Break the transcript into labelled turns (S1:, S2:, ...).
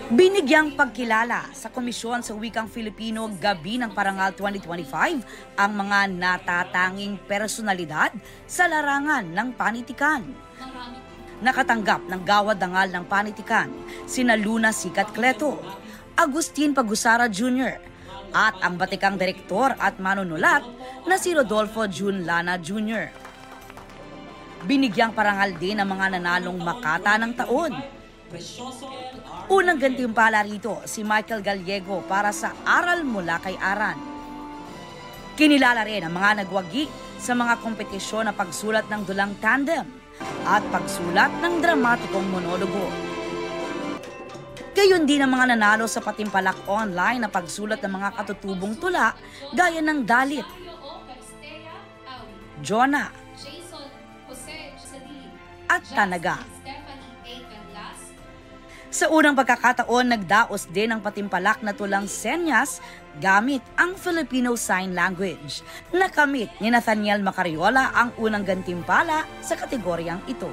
S1: Binigyang pagkilala sa Komisyon sa Wikang Filipino Gabi ng Parangal 2025 ang mga natatanging personalidad sa larangan ng panitikan. Nakatanggap ng gawad-dangal ng panitikan sina Luna Sikat Cleto, Agustin Pagusara Jr. at ang batikang direktor at manunulat na si Rodolfo Jun Lana Jr. Binigyang parangal din ang mga nanalong Makata ng taon. Unang gantimpala rito si Michael Gallego para sa Aral Mula kay Aran. Kinilala rin ang mga nagwagi sa mga kompetisyon na pagsulat ng dulang tandem at pagsulat ng dramatikong monologo. Gayon din ang mga nanalo sa patimpalak online na pagsulat ng mga katutubong tula gaya ng Dalit, Jonah, at Tanaga. Sa unang pagkakataon, nagdaos din ang patimpalak na tulang senyas gamit ang Filipino Sign Language. Nakamit ni Nathaniel Macariola ang unang gantimpala sa kategoryang ito.